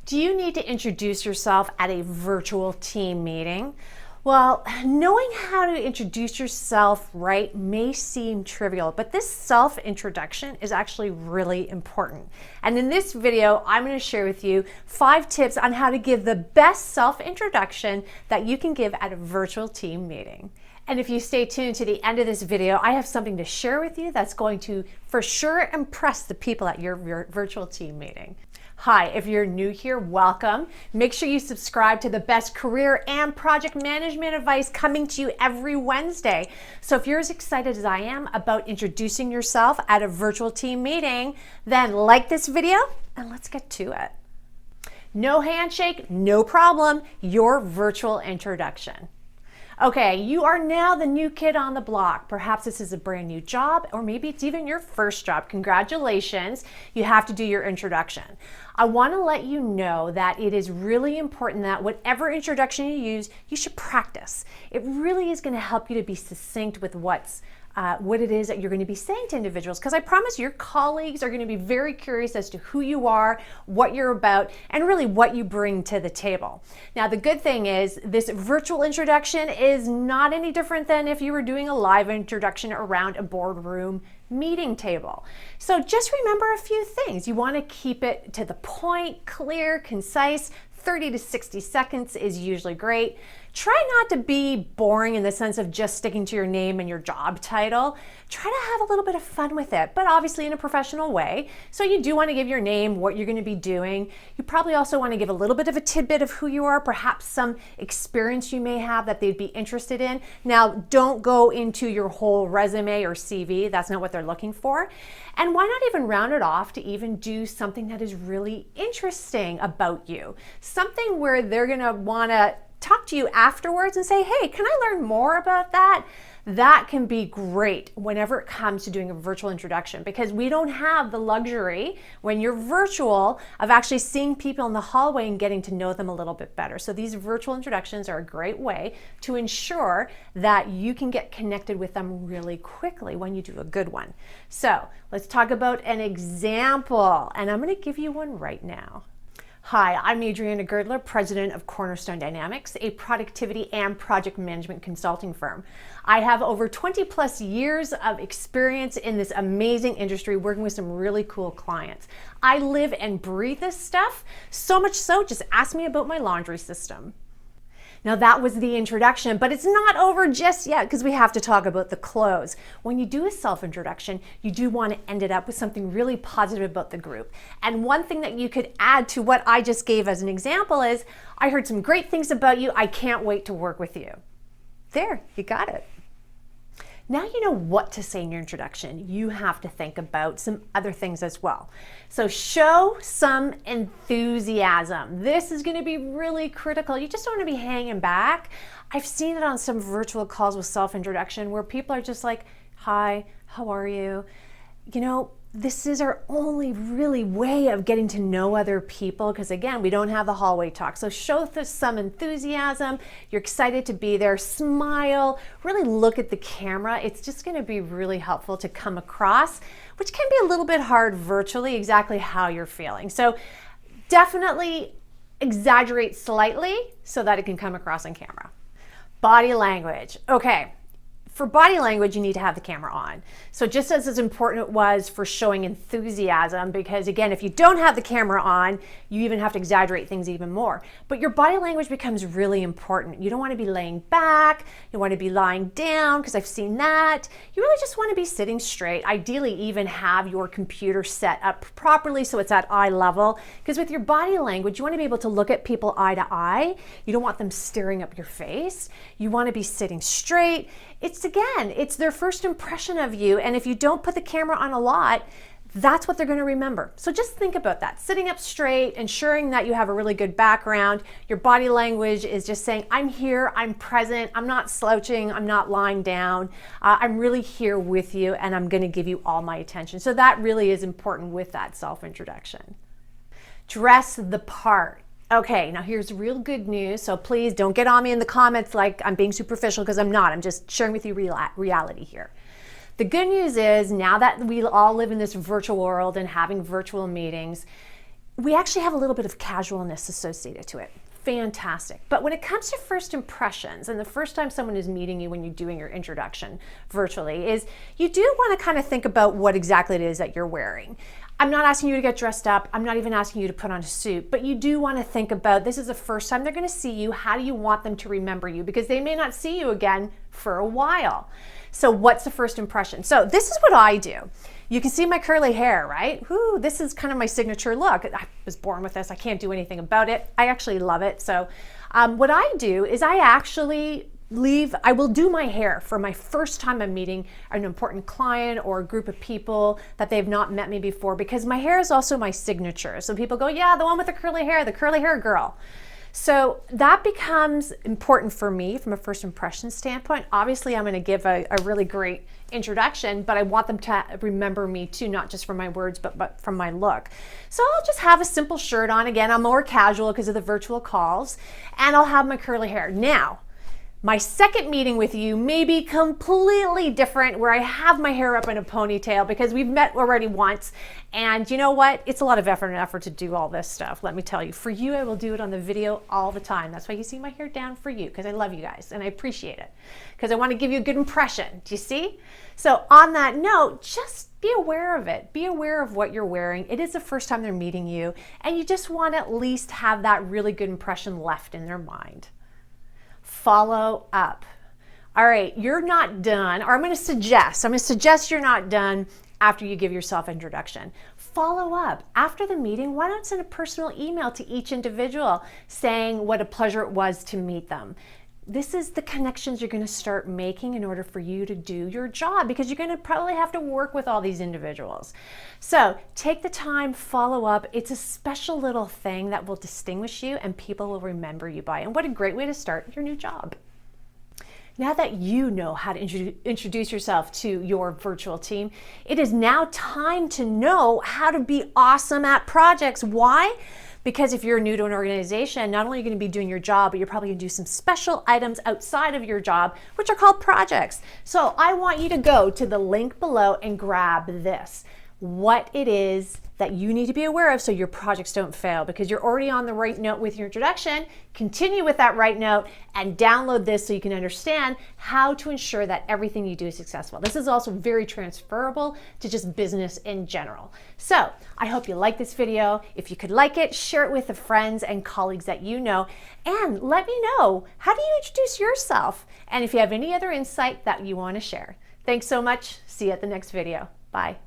Do you need to introduce yourself at a virtual team meeting? Well, knowing how to introduce yourself right may seem trivial, but this self-introduction is actually really important. And in this video, I'm going to share with you 5 tips on how to give the best self-introduction that you can give at a virtual team meeting. And if you stay tuned to the end of this video, I have something to share with you that's going to for sure impress the people at your virtual team meeting. Hi, if you're new here, welcome. Make sure you subscribe to the best career and project management advice coming to you every Wednesday. So if you're as excited as I am about introducing yourself at a virtual team meeting, then like this video and let's get to it. No handshake, no problem, your virtual introduction. Okay, you are now the new kid on the block. Perhaps this is a brand new job, or maybe it's even your first job. Congratulations, you have to do your introduction. I want to let you know that it is really important that whatever introduction you use, you should practice. It really is going to help you to be succinct with what it is that you're going to be saying to individuals, because I promise your colleagues are going to be very curious as to who you are, what you're about, and really what you bring to the table. Now, the good thing is this virtual introduction is not any different than if you were doing a live introduction around a boardroom meeting table. So just remember a few things. You want to keep it to the point, clear, concise. 30 to 60 seconds is usually great. Try not to be boring in the sense of just sticking to your name and your job title. Try to have a little bit of fun with it, but obviously in a professional way. So you do want to give your name, what you're going to be doing. You probably also want to give a little bit of a tidbit of who you are, perhaps some experience you may have that they'd be interested in. Now, don't go into your whole resume or CV. That's not what they're looking for. And why not even round it off to even do something that is really interesting about you? Something where they're going to want to talk to you afterwards and say, hey, can I learn more about that? That can be great whenever it comes to doing a virtual introduction, because we don't have the luxury when you're virtual of actually seeing people in the hallway and getting to know them a little bit better. So these virtual introductions are a great way to ensure that you can get connected with them really quickly when you do a good one. So let's talk about an example, and I'm going to give you one right now. Hi, I'm Adriana Girdler, president of Cornerstone Dynamics, a productivity and project management consulting firm. I have over 20 plus years of experience in this amazing industry working with some really cool clients. I live and breathe this stuff, so much so, just ask me about my laundry system. Now that was the introduction, but it's not over just yet because we have to talk about the close. When you do a self-introduction, you do want to end it up with something really positive about the group. And one thing that you could add to what I just gave as an example is, I heard some great things about you. I can't wait to work with you. There, you got it. Now you know what to say in your introduction. You have to think about some other things as well. So show some enthusiasm. This is going to be really critical. You just don't want to be hanging back. I've seen it on some virtual calls with self-introduction where people are just like, hi, how are you? You know, this is our only really way of getting to know other people, because again, we don't have the hallway talk. So show some enthusiasm. You're excited to be there. Smile. Really look at the camera. It's just going to be really helpful to come across, which can be a little bit hard virtually, exactly how you're feeling. So definitely exaggerate slightly so that it can come across on camera. Body language. Okay. For body language, you need to have the camera on. So just as important it was for showing enthusiasm, because again, if you don't have the camera on, you even have to exaggerate things even more. But your body language becomes really important. You don't want to be laying back. You want to be lying down, because I've seen that. You really just want to be sitting straight. Ideally, even have your computer set up properly so it's at eye level, because with your body language, you want to be able to look at people eye to eye. You don't want them staring up your face. You want to be sitting straight. It's their first impression of you, and if you don't put the camera on a lot, that's what they're going to remember. So just think about that. Sitting up straight, ensuring that you have a really good background. Your body language is just saying, I'm here, I'm present, I'm not slouching, I'm not lying down, I'm really here with you, and I'm going to give you all my attention. So that really is important with that self-introduction. Dress the part. Okay, now here's real good news, so please don't get on me in the comments like I'm being superficial, because I'm not. I'm just sharing with you reality here. The good news is, now that we all live in this virtual world and having virtual meetings, we actually have a little bit of casualness associated to it. Fantastic. But when it comes to first impressions, and the first time someone is meeting you when you're doing your introduction virtually, is you do want to kind of think about what exactly it is that you're wearing. I'm not asking you to get dressed up. I'm not even asking you to put on a suit, but you do want to think about, this is the first time they're going to see you. How do you want them to remember you? Because they may not see you again for a while. So what's the first impression? So this is what I do. You can see my curly hair, right? Whoo, this is kind of my signature look. I was born with this. I can't do anything about it. I actually love it. So what I do is I will do my hair for my first time I'm meeting an important client or a group of people that they've not met me before, because my hair is also my signature. So people go, yeah, the one with the curly hair girl. So that becomes important for me from a first impression standpoint. Obviously, I'm going to give a really great introduction, but I want them to remember me too, not just from my words, but from my look. So I'll just have a simple shirt on. Again, I'm more casual because of the virtual calls, and I'll have my curly hair. Now, my second meeting with you may be completely different, where I have my hair up in a ponytail, because we've met already once. And you know what? It's a lot of effort to do all this stuff. Let me tell you, for you, I will do it on the video all the time. That's why you see my hair down for you, because I love you guys and I appreciate it, because I want to give you a good impression. Do you see? So on that note, just be aware of it. Be aware of what you're wearing. It is the first time they're meeting you, and you just want to at least have that really good impression left in their mind. Follow up. All right, you're not done, or I'm going to suggest you're not done after you give your self-introduction. Follow up. After the meeting, why not send a personal email to each individual saying what a pleasure it was to meet them? This is the connections you're going to start making in order for you to do your job, because you're going to probably have to work with all these individuals. So take the time, follow up. It's a special little thing that will distinguish you and people will remember you by. And what a great way to start your new job. Now that you know how to introduce yourself to your virtual team, it is now time to know how to be awesome at projects. Why? Because if you're new to an organization, not only are you going to be doing your job, but you're probably going to do some special items outside of your job, which are called projects. So I want you to go to the link below and grab this. What it is that you need to be aware of so your projects don't fail, because you're already on the right note with your introduction. Continue with that right note and download this so you can understand how to ensure that everything you do is successful. This is also very transferable to just business in general. So I hope you like this video. If you could like it, share it with the friends and colleagues that you know, and let me know, how do you introduce yourself? And if you have any other insight that you want to share. Thanks so much. See you at the next video. Bye.